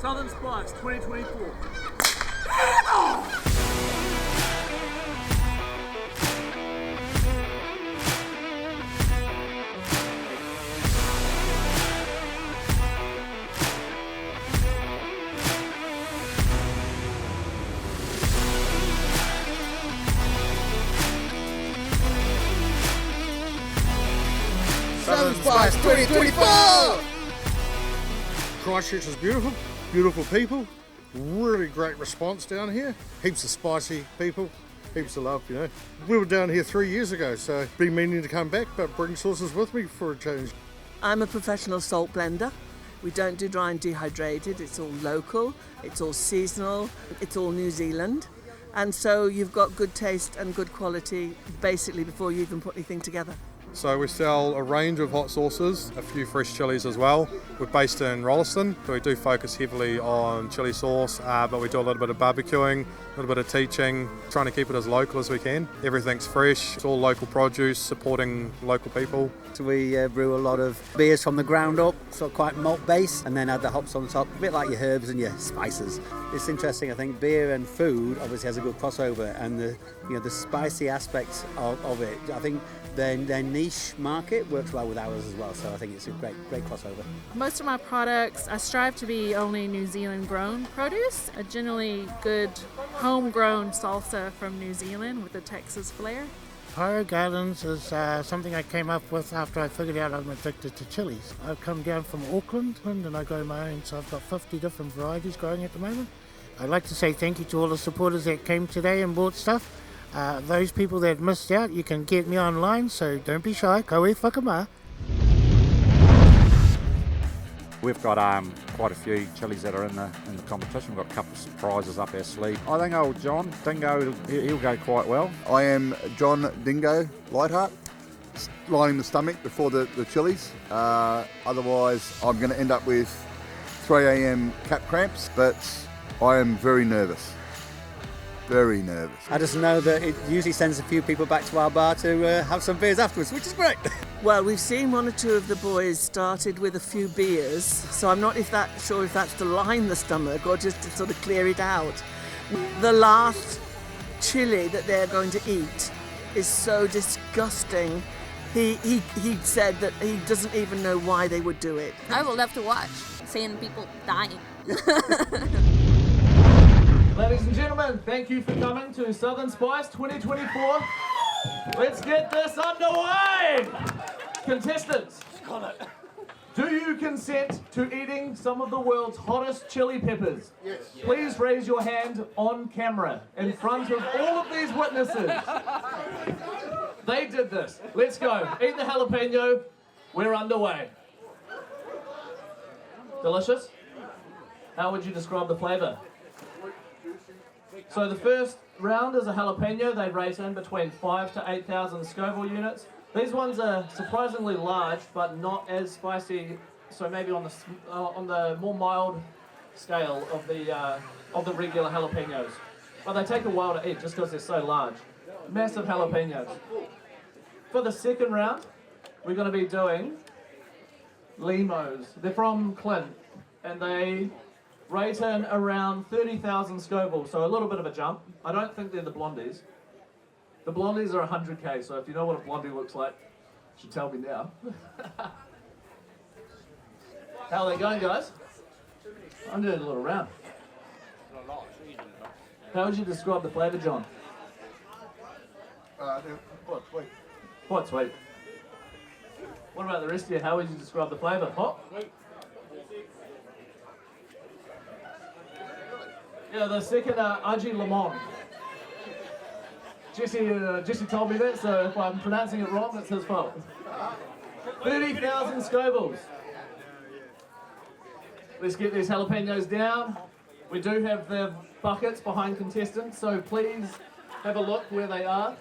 Southern Spice 2024. Southern Spice 2024! Christchurch is beautiful, beautiful people, really great response down here, heaps of spicy people, heaps of love, you know. We were down here 3 years ago, so been meaning to come back, but bring sauces with me for a change. I'm a professional salt blender. We don't do dry and dehydrated, it's all local, it's all seasonal, it's all New Zealand. And so you've got good taste and good quality basically before you even put anything together. So we sell a range of hot sauces, a few fresh chilies as well. We're based in Rolleston, so we do focus heavily on chili sauce, but we do a little bit of barbecuing, a little bit of teaching, trying to keep it as local as we can. Everything's fresh, it's all local produce, supporting local people. So we brew a lot of beers from the ground up, so quite malt based, and then add the hops on top, a bit like your herbs and your spices. It's interesting, I think beer and food obviously has a good crossover, and the spicy aspects of it, I think their niche market works well with ours as well, so I think it's a great crossover. Most of my products, I strive to be only New Zealand grown produce, a generally good homegrown salsa from New Zealand with a Texas flair. Gardens is something I came up with after I figured out I'm addicted to chilies. I've come down from Auckland and I grow my own, so I've got 50 different varieties growing at the moment. I'd like to say thank you to all the supporters that came today and bought stuff. Those people that missed out, you can get me online, so don't be shy. Koe whakama. We've got quite a few chilies that are in the competition. We've got a couple of surprises up our sleeve. I think old John Dingo, he'll go quite well. I am John Dingo Lightheart, lining the stomach before the chilies. Otherwise, I'm going to end up with 3 a.m. cap cramps, but I am very nervous. Very nervous. I just know that it usually sends a few people back to our bar to have some beers afterwards, which is great. Well, we've seen one or two of the boys started with a few beers, so I'm not sure if that's to line the stomach or just to sort of clear it out. The last chili that they're going to eat is so disgusting. He said that he doesn't even know why they would do it. I would love to watch, seeing people dying. Ladies and gentlemen, thank you for coming to Southern Spice 2024. Let's get this underway! Contestants, do you consent to eating some of the world's hottest chili peppers? Yes. Please raise your hand on camera in front of all of these witnesses. They did this. Let's go. Eat the jalapeno. We're underway. Delicious? How would you describe the flavour? So the first round is a jalapeno. They rate in between 5,000 to 8,000 Scoville units. These ones are surprisingly large, but not as spicy. So maybe on the more mild scale of the regular jalapenos. But they take a while to eat just because they're so large. Massive jalapenos. For the second round, we're going to be doing limos. They're from Clint, and they rate in around 30,000 Scoville, so a little bit of a jump. I don't think they're the blondies. The blondies are 100k, so if you know what a blondie looks like, you should tell me now. How are they going, guys? I'm doing a little round. How would you describe the flavour, John? Quite sweet. Quite sweet. What about the rest of you? How would you describe the flavour? Hot? Yeah, the second Aji Limon. Jesse told me that, so if I'm pronouncing it wrong, it's his fault. 30,000 Scovilles. Let's get these jalapenos down. We do have the buckets behind contestants, so please have a look where they are.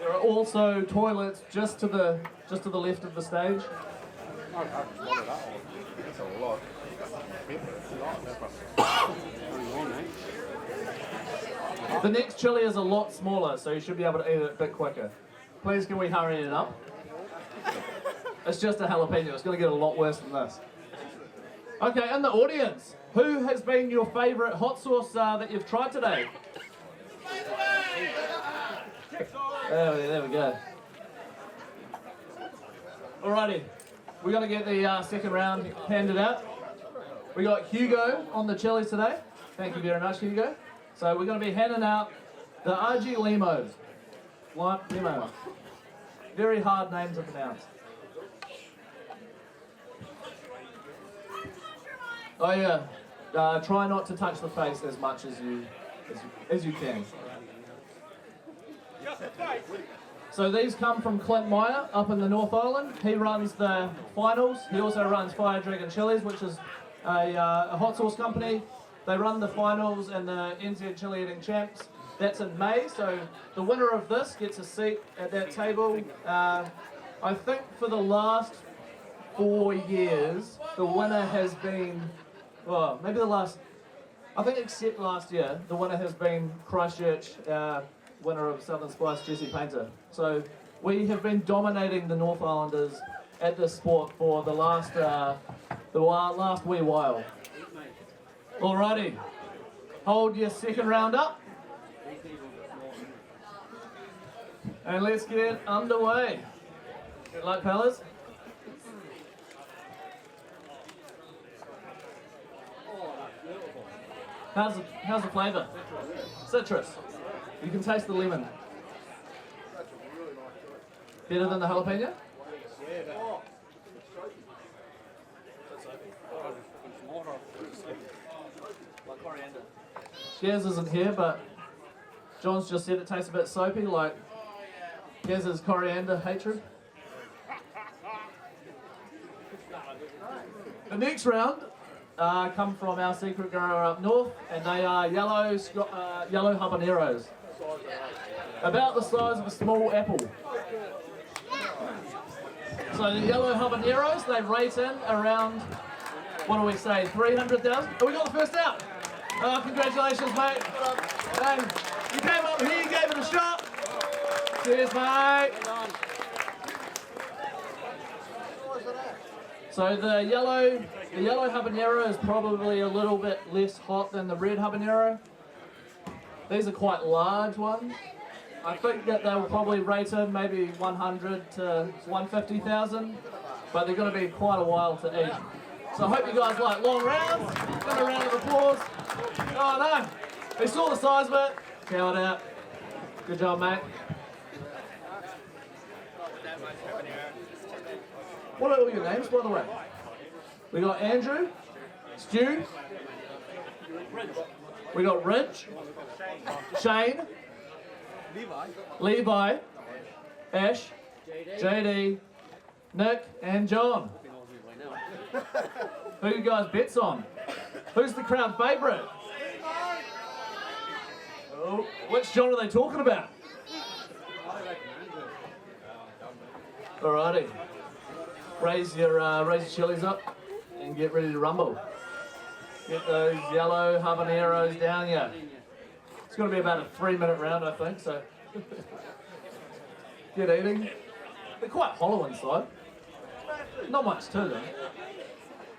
There are also toilets just to the left of the stage. That's a lot. The next chili is a lot smaller, so you should be able to eat it a bit quicker. Please, can we hurry it up? It's just a jalapeno. It's going to get a lot worse than this. Okay, in the audience, who has been your favourite hot sauce that you've tried today? There we go. Alrighty, we're going to get the second round handed out. We got Hugo on the chilies today. Thank you very much, Hugo. So we're going to be handing out the Aji Limon. Limo. Very hard name to pronounce. Oh yeah, try not to touch the face as much as you can. So these come from Clint Meyer up in the North Island. He runs the finals. He also runs Fire Dragon Chilies, which is a hot sauce company. They run the finals and the NZ Chili Eating Champs. That's in May, so the winner of this gets a seat at that table. I think for the last 4 years, the winner has been, well, maybe the last, I think except last year, the winner has been Christchurch, winner of Southern Spice, Jesse Painter. So we have been dominating the North Islanders at this sport for the last wee while. Alrighty, hold your second round up. And let's get underway. Good luck, fellas. How's the flavour? Citrus. You can taste the lemon. Better than the jalapeno? Gaz isn't here, but John's just said it tastes a bit soapy, like Gaz's coriander hatred. The next round come from our secret grower up north, and they are yellow habaneros, about the size of a small apple. So the yellow habaneros, they rate in around, what do we say, 300,000? Oh, we got the first out. Congratulations, mate. Hey, you came up here, you gave it a shot. Cheers, mate. So the yellow habanero is probably a little bit less hot than the red habanero. These are quite large ones. I think that they'll probably rate in maybe 100 to 150,000, but they're going to be quite a while to eat. So I hope you guys like long rounds. Give a round of applause. Oh no, they saw the size of it. Count out. Good job, mate. What are all your names, by the way? We got Andrew, Stu, we got Rich, Shane, Levi, Ash, JD, Nick, and John. Who you guys bets on? Who's the crowd favourite? Oh, which John are they talking about? Alrighty. Raise your chilies up and get ready to rumble. Get those yellow habaneros down here. It's going to be about a 3-minute round, I think, so get eating. They're quite hollow inside. Not much to them.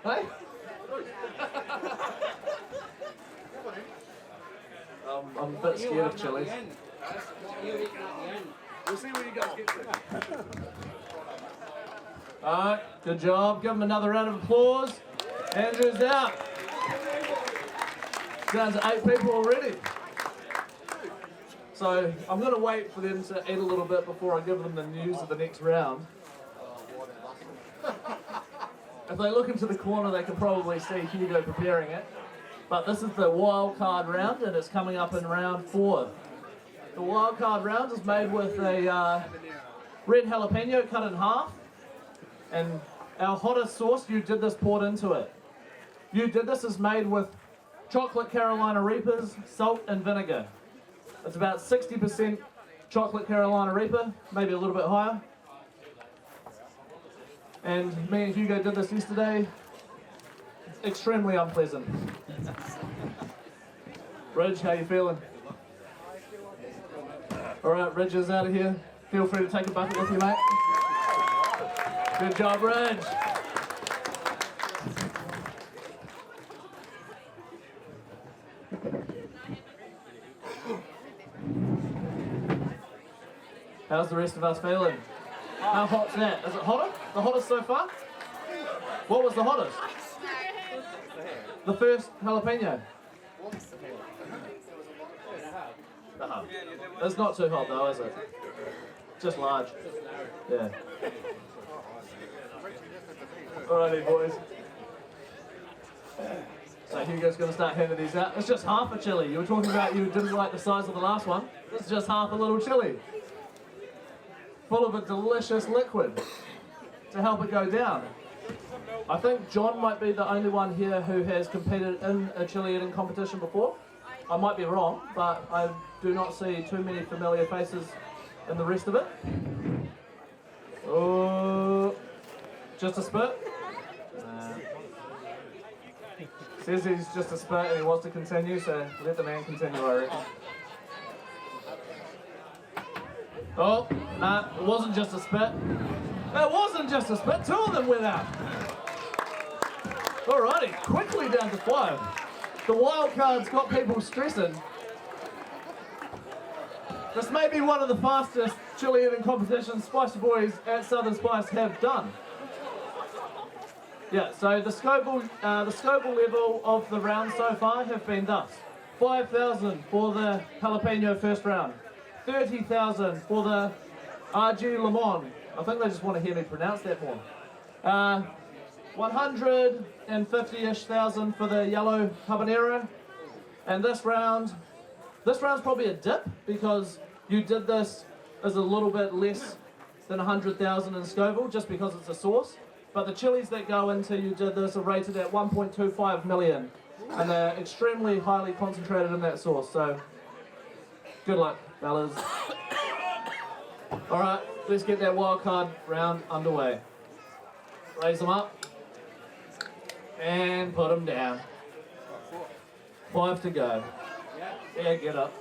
Hey? I'm a bit scared of chilies. We'll see where you guys get to. Alright, good job. Give them another round of applause. Andrew's out. Down to 8 people already. So I'm going to wait for them to eat a little bit before I give them the news of the next round. If they look into the corner, they can probably see Hugo preparing it. But this is the wild card round, and it's coming up in round 4. The wild card round is made with a red jalapeno cut in half. And our hottest sauce, You Did This, poured into it. You Did This is made with chocolate Carolina Reapers, salt and vinegar. It's about 60% chocolate Carolina Reaper, maybe a little bit higher. And me and Hugo did this yesterday. It's extremely unpleasant. Ridge, how you feeling? Alright, Ridge is out of here. Feel free to take a bucket with you, mate. Good job, Ridge. How's the rest of us feeling? How hot's that? Is it hotter? The hottest so far? What was the hottest? The first jalapeno. It's not too hot though, is it? Just large. Yeah. Alrighty, boys. So Hugo's going to start handing these out. It's just half a chili. You were talking about you didn't like the size of the last one. This is just half a little chili. Full of a delicious liquid to help it go down. I think John might be the only one here who has competed in a chili eating competition before. I might be wrong, but I do not see too many familiar faces in the rest of it. Oh, just a spit. Says he's just a spit and he wants to continue, so let the man continue, I reckon. Oh, nah, it wasn't just a spit. It wasn't just a spit, 2 of them went out. Alrighty, quickly down to 5. The wild card's got people stressing. This may be one of the fastest chili eating competitions Spicy Boys at Southern Spice have done. Yeah, so the Scoville level of the round so far have been thus. 5,000 for the Jalapeno first round. 30,000 for the Aji Limon. I think they just want to hear me pronounce that more. 150-ish thousand for the yellow habanero. And this round's probably a dip because you did this as a little bit less than 100,000 in Scoville just because it's a sauce. But the chilies that go into you did this are rated at 1.25 million. And they're extremely highly concentrated in that sauce. So good luck, fellas. Alright, let's get that wild card round underway. Raise them up. And put them down. 5 to go. Yeah, get up.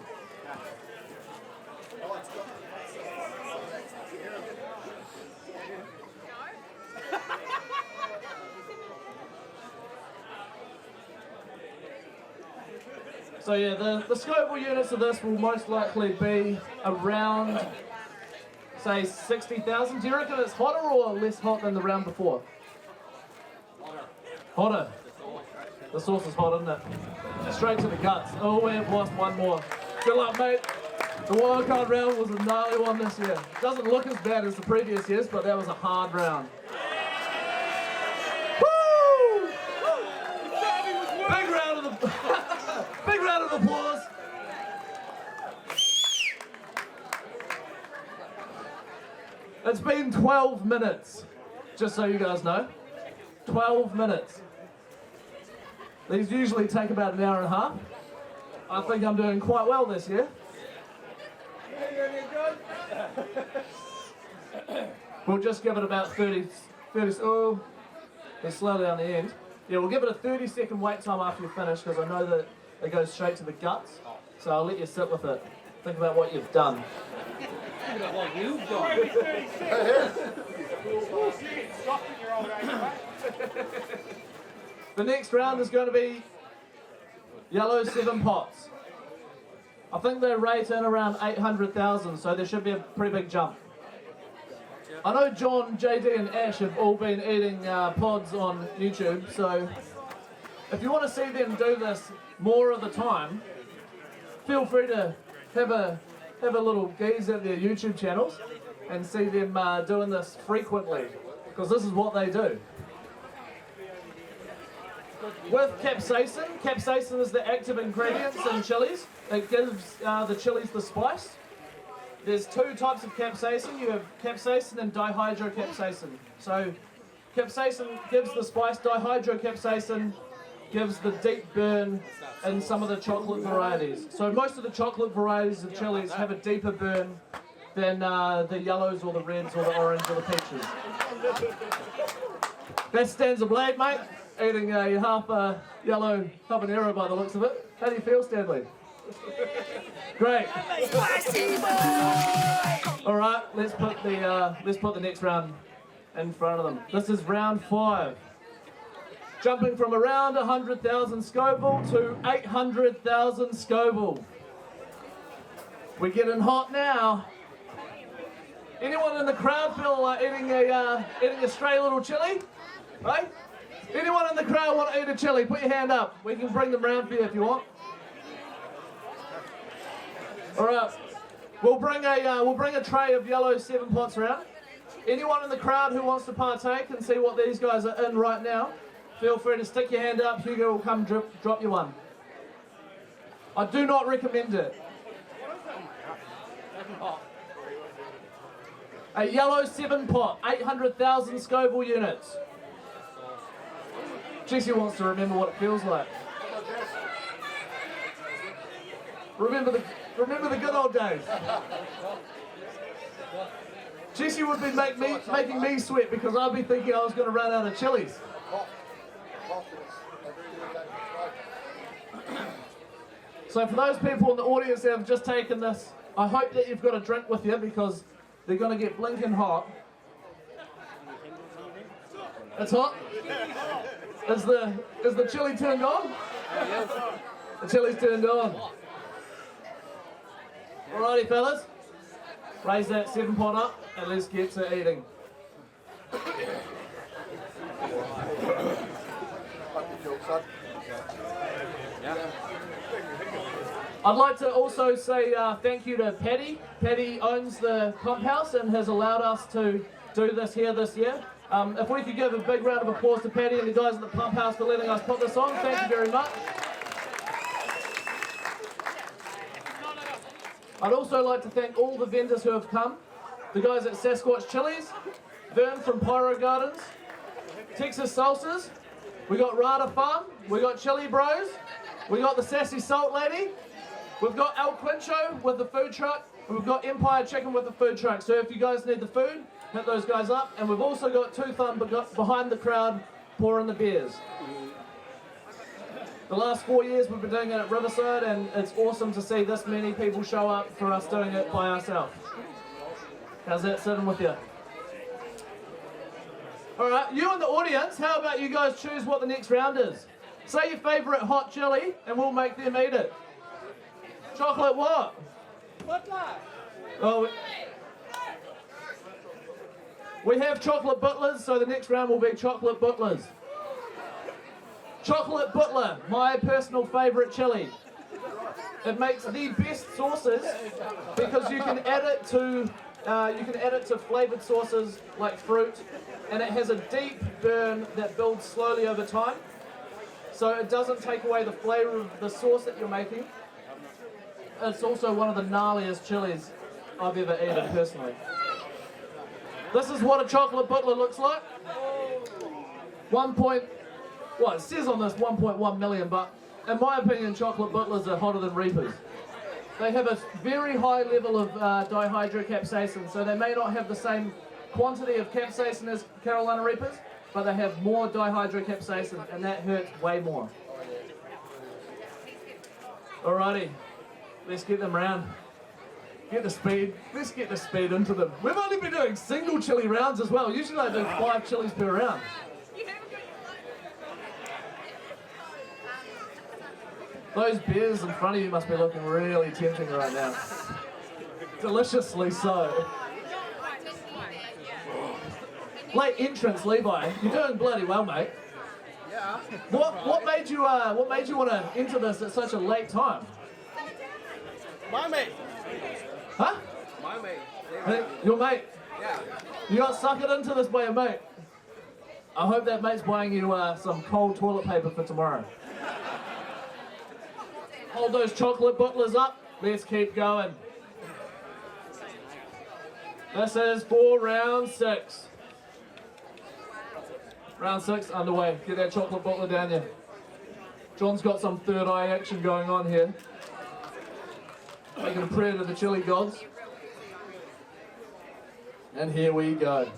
So yeah, the Scoville units of this will most likely be around, say, 60,000. Do you reckon it's hotter or less hot than the round before? Hotter. The sauce is hot, isn't it? Straight to the guts. Oh, we've lost one more. Good luck, mate. The wildcard round was a gnarly one this year. Doesn't look as bad as the previous years, but that was a hard round. Woo! Big round of big round of applause. It's been 12 minutes, just so you guys know. 12 minutes. These usually take about an hour and a half. I think I'm doing quite well this year. We'll just give it about 30, oh, it's slowly on the end. Yeah, we'll give it a 30-second wait time after you finish because I know that it goes straight to the guts. So I'll let you sit with it. Think about what you've done. Think about what you've done. The next round is going to be yellow 7 pots. I think they rate in around 800,000, so there should be a pretty big jump. I know John, JD and Ash have all been eating pods on YouTube, so if you want to see them do this more of the time, feel free to have a little gaze at their YouTube channels and see them doing this frequently, because this is what they do. With capsaicin is the active ingredients in chilies. It gives the chilies the spice. There's 2 types of capsaicin. You have capsaicin and dihydrocapsaicin. So capsaicin gives the spice, dihydrocapsaicin gives the deep burn in some of the chocolate varieties. So most of the chocolate varieties of chilies have a deeper burn than the yellows or the reds or the orange or the peaches. That stands a blade, mate. Eating a half yellow habanero by the looks of it. How do you feel, Stanley? Great. All right, let's put the next round in front of them. This is round 5. Jumping from around 100,000 Scoville to 800,000 Scoville. We're getting hot now. Anyone in the crowd feel like eating a stray little chili? Right? Anyone in the crowd want to eat a chili? Put your hand up. We can bring them round for you if you want. All right. We'll bring a tray of yellow 7 pots around. Anyone in the crowd who wants to partake and see what these guys are in right now, feel free to stick your hand up. Hugo will come drop you one. I do not recommend it. A yellow 7 pot, 800,000 Scoville units. Jesse wants to remember what it feels like. Remember the good old days. Jesse would be making me sweat because I'd be thinking I was going to run out of chilies. So for those people in the audience that have just taken this, I hope that you've got a drink with you because they're going to get blinking hot. It's hot? Is the chili turned on? The chili's turned on. Alrighty fellas, raise that 7 pot up and let's get to eating. I'd like to also say thank you to Paddy. Paddy owns the Pump House and has allowed us to do this here this year. If we could give a big round of applause to Paddy and the guys at the Pump House for letting us put this on, thank you very much. I'd also like to thank all the vendors who have come. The guys at Sasquatch Chilies, Vern from PyrogardensNZ, Tex-as Salsas, we got Rata Farm, we got Chilli Bros, we got the Sassy Salt Lady, we've got Quincho with the food truck, and we've got Empire Chicken with the food truck. So if you guys need the food, hit those guys up. And we've also got 2 Thumb behind the crowd pouring the beers. The last 4 years we've been doing it at Riverside, and it's awesome to see this many people show up for us doing it by ourselves. How's that sitting with you? Alright, you in the audience, how about you guys choose what the next round is? Say your favourite hot chili and we'll make them eat it. Chocolate what? Oh, we have chocolate Butlers, so the next round will be chocolate Butlers. Chocolate Butler, my personal favourite chili. It makes the best sauces because you can add it to flavoured sauces like fruit, and it has a deep burn that builds slowly over time. So it doesn't take away the flavour of the sauce that you're making. It's also one of the gnarliest chilies I've ever eaten personally. This is what a chocolate Butler looks like. It says on this 1.1 million, but in my opinion, chocolate Butlers are hotter than Reapers. They have a very high level of dihydrocapsaicin, so they may not have the same quantity of capsaicin as Carolina Reapers, but they have more dihydrocapsaicin, and that hurts way more. Alrighty, let's get them round. Let's get the speed into them. We've only been doing single chili rounds as well. Usually I do 5 chilies per round. Those beers in front of you must be looking really tempting right now. Deliciously so. Late entrance, Levi. You're doing bloody well, mate. Yeah. What made you want to enter this at such a late time? My mate. Huh? My mate. Hey, your mate? Yeah. You got suckered into this by your mate. I hope that mate's buying you some cold toilet paper for tomorrow. Hold those chocolate Butlers up. Let's keep going. This is for round 6. Round 6 underway. Get that chocolate Butler down there. John's got some third eye action going on here. Making a prayer to the chili gods. And here we go.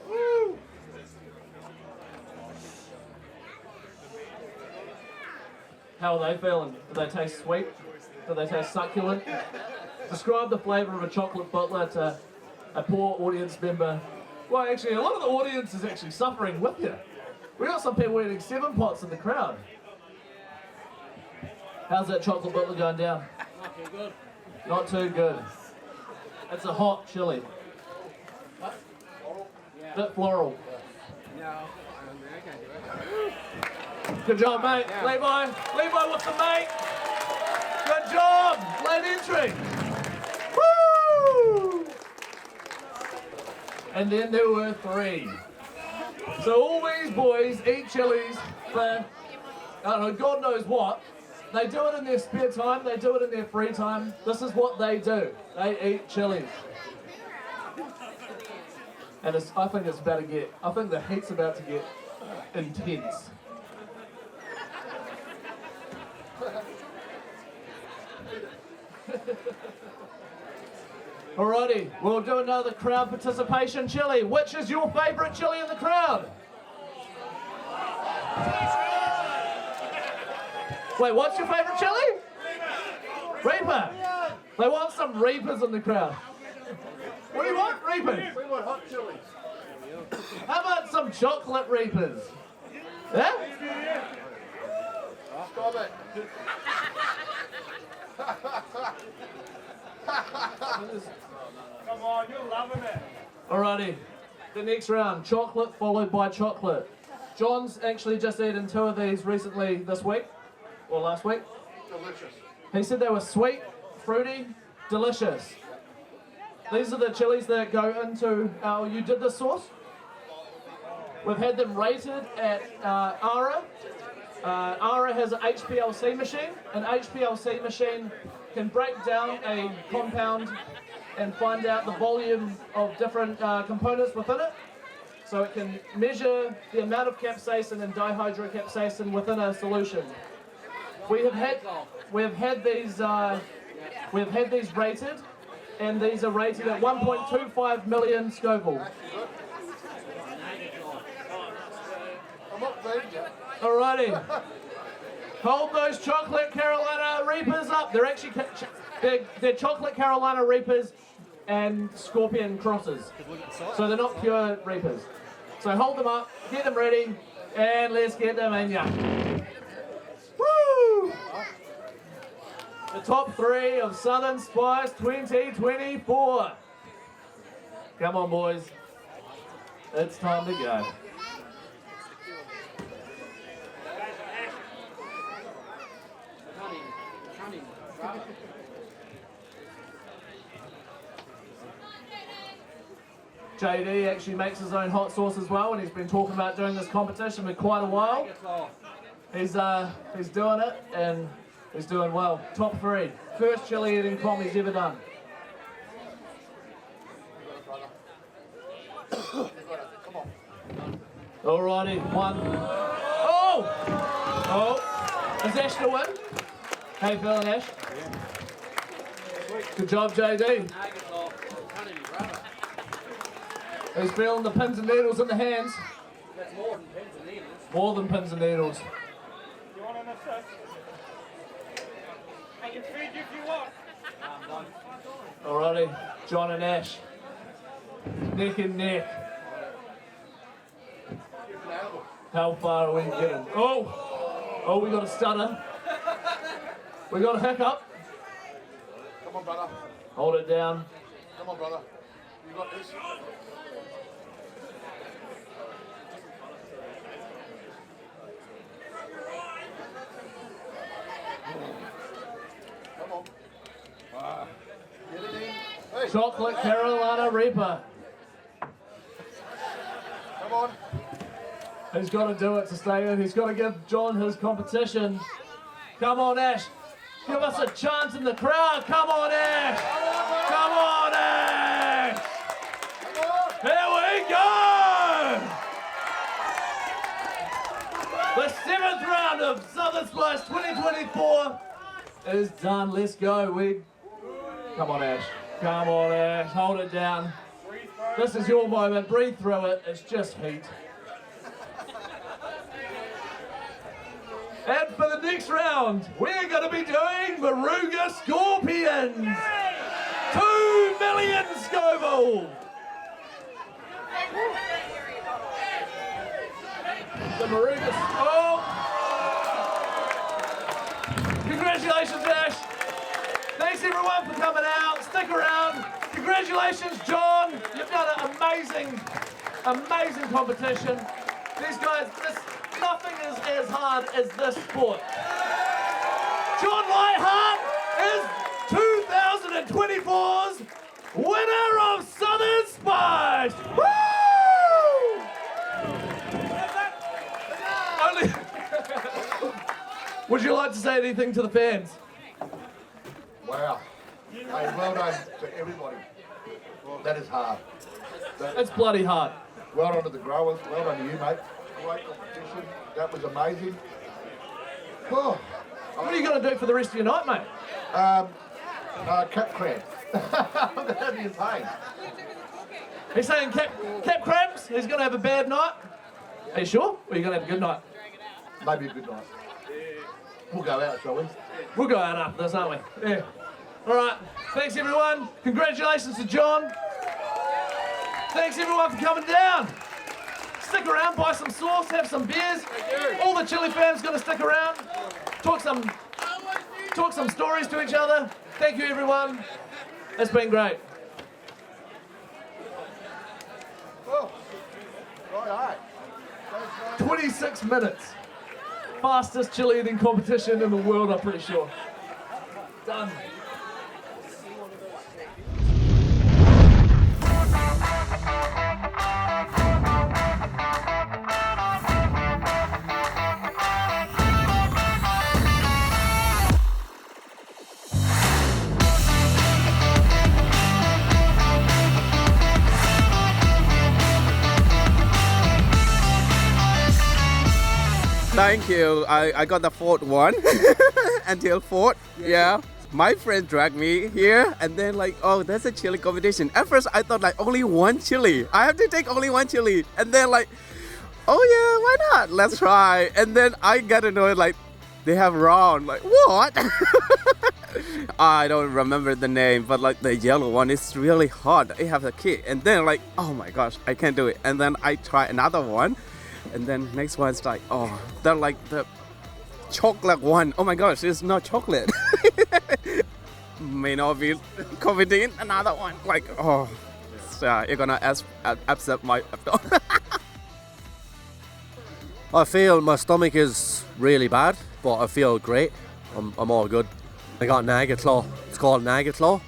Woo! How are they feeling? Do they taste sweet? Do they taste succulent? Describe the flavour of a chocolate Butler to a poor audience member. Well, actually, a lot of the audience is actually suffering with you. We got some people eating 7 pots in the crowd. How's that chocolate butler going down? Not too good. Not too good. It's a hot chili. Bit floral. No, I can't do it. Good job, mate. Yeah. Levi with the mate. Good job. Late entry. Woo! And then there were 3. So all these boys eat chilies for, I don't know, God knows what. They do it in their spare time. They do it in their free time. This is what they do. They eat chilies. And I think it's about to get, I think the heat's about to get intense. Alrighty, we'll do another crowd participation chili. Which is your favourite chili in the crowd? Wait, what's your favourite chili? Reaper. They want some Reapers in the crowd. What do you want, Reapers? We want hot chilies. How about some chocolate Reapers? Yeah? Stop it. Come on, you're loving it. Alrighty, the next round, chocolate followed by chocolate. John's actually just eaten 2 of these recently this week, or last week. Delicious. He said they were sweet, fruity, delicious. These are the chilies that go into our You Did This sauce. We've had them rated at ARA. ARA has an HPLC machine. An HPLC machine can break down a compound and find out the volume of different components within it. So it can measure the amount of capsaicin and dihydrocapsaicin within a solution. We've had these rated, and these are rated at 1.25 million Scoville. I'm not ready yet. Alrighty. Hold those chocolate Carolina Reapers up. They're actually they're chocolate Carolina Reapers and scorpion crosses. So they're not pure Reapers. So hold them up, get them ready, and let's get them in ya. Woo! The top 3 of Southern Spice 2024. Come on, boys. It's time to go. JD actually makes his own hot sauce as well, and he's been talking about doing this competition for quite a while. He's doing it, and he's doing well. Top 3. First chili eating comp he's ever done. Alrighty, 1. Oh! Is Ash to win? How you feeling, Ash? Good job, JD. He's feeling the pins and needles in the hands. That's more than pins and needles. More than pins and needles. You want an assist? I can feed you if you want. Alrighty, John and Ash. Neck and neck. How far are we getting? Oh, we got a stutter. We got a hiccup. Come on, brother. Hold it down. Come on, brother. You got this. Come on. Get it in. Hey. Chocolate Carolina Reaper. Come on. He's got to do it to stay in. He's got to give John his competition. Come on, Ash. Give us a chance in the crowd. Come on, Ash. Come on, Ash. Here we go. The 7th round of Southern Spice 2024 is done. Let's go. Come on, Ash. Come on, Ash. Hold it down. This is your moment. Breathe through it. It's just heat. And for the next round, we're going to be doing Maruga Scorpions. 2 million Scoville. The Maruga. Oh! Congratulations, Ash. Thanks everyone for coming out. Stick around. Congratulations, John. You've done an amazing competition. These guys, nothing is as hard as this sport. John Lightheart is 2024's winner of Southern Spice. Woo! Would you like to say anything to the fans? Wow. Hey, well done to everybody. That is hard. It's bloody hard. Well done to the growers. Well done to you, mate. Great competition. That was amazing. Oh. What are you going to do for the rest of your night, mate? Cap cramp. I'm going to be in pain. He's saying cap cramps. He's going to have a bad night. Are you sure? Or are you going to have a good night? Maybe a good night. We'll go out, shall we? We'll go out after this, aren't we? Yeah. All right. Thanks, everyone. Congratulations to John. Thanks, everyone, for coming down. Stick around, buy some sauce, have some beers. All the Chili fans going to stick around. Talk some stories to each other. Thank you, everyone. It's been great. Oh. Right. 26 minutes. Fastest chili eating competition in the world, I'm pretty sure. Done. Thank you. I got the fourth one until fourth. Yeah. My friend dragged me here and then like, oh, that's a chili competition. At first I thought like only one chili. I have to take only one chili. And then like, oh yeah, why not? Let's try. And then I got to know like they have round. Like, what? I don't remember the name, but like the yellow one is really hot. It have a kick. And then like, oh my gosh, I can't do it. And then I try another one. And then next one's like, oh, they're like the chocolate one. Oh my gosh, it's not chocolate. May not be competing another one. Like, oh, you're gonna upset my. I feel my stomach is really bad, but I feel great. I'm all good. I got Naga Claw. It's called Naga Claw,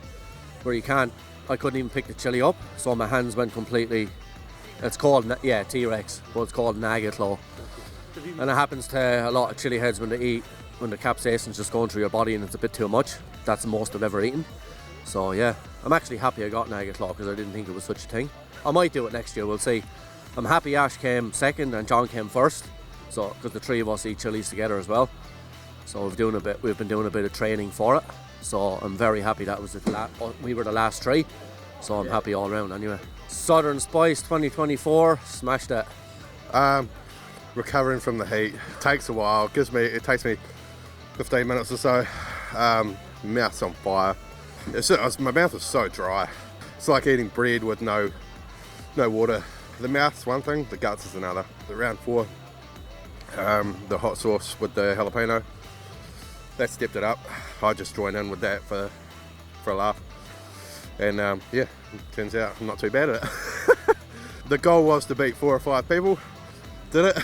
where I couldn't even pick the chili up, so my hands went completely. It's called, T-Rex, but it's called Naga Claw. And it happens to a lot of chili heads when they eat, when the capsaicin's just going through your body and it's a bit too much. That's the most I've ever eaten. So yeah, I'm actually happy I got Naga Claw because I didn't think it was such a thing. I might do it next year, we'll see. I'm happy Ash came second and John came first, so because the three of us eat chilies together as well. So we've been doing a bit of training for it. So I'm very happy that was we were the last three. So I'm happy all around anyway. Southern Spice 2024, smashed it. Recovering from the heat, takes a while. It takes me 15 minutes or so. Mouth's on fire. My mouth is so dry. It's like eating bread with no water. The mouth's one thing, the guts is another. The round 4, the hot sauce with the jalapeno, that stepped it up. I just joined in with that for a laugh. And turns out I'm not too bad at it. The goal was to beat 4 or 5 people. Did it?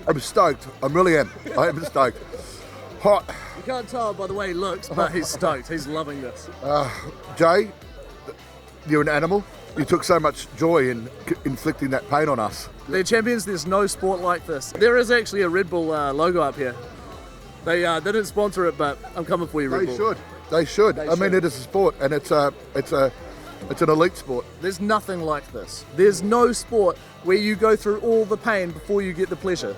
I'm stoked. I really am. I am stoked. Hot. You can't tell by the way he looks, but he's stoked. He's loving this. Jay, you're an animal. You took so much joy in inflicting that pain on us. They're champions. There's no sport like this. There is actually a Red Bull logo up here. They didn't sponsor it, but I'm coming for you, Red Bull. They should. I mean, it is a sport, and it's an elite sport. There's nothing like this. There's no sport where you go through all the pain before you get the pleasure.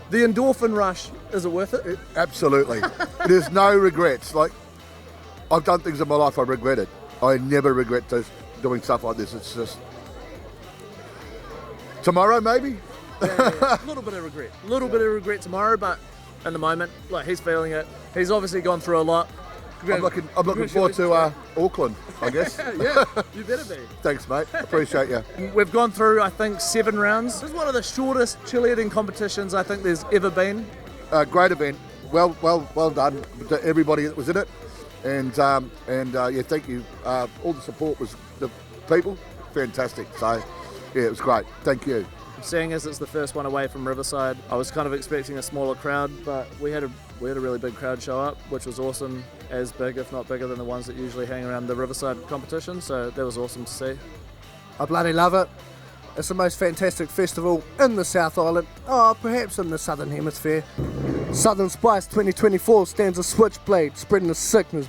The endorphin rush, is it worth it? Absolutely. There's no regrets. Like, I've done things in my life I regretted. I never regret doing stuff like this. It's just tomorrow, maybe. A little bit of regret. A little bit of regret tomorrow, but in the moment, like, he's feeling it. He's obviously gone through a lot. I'm looking forward to Auckland, I guess. Yeah, you better be. Thanks, mate. Appreciate you. We've gone through, I think, 7 rounds. This is one of the shortest chili eating competitions I think there's ever been. Great event. well done to everybody that was in it, and yeah, thank you. All the support was the people, fantastic. So yeah, it was great. Thank you. Seeing as it's the first one away from Riverside, I was kind of expecting a smaller crowd, but we had a really big crowd show up, which was awesome, as big if not bigger than the ones that usually hang around the Riverside competition, so that was awesome to see. I bloody love it. It's the most fantastic festival in the South Island, perhaps in the Southern Hemisphere. Southern Spice 2024 stands a switchblade, spreading the sickness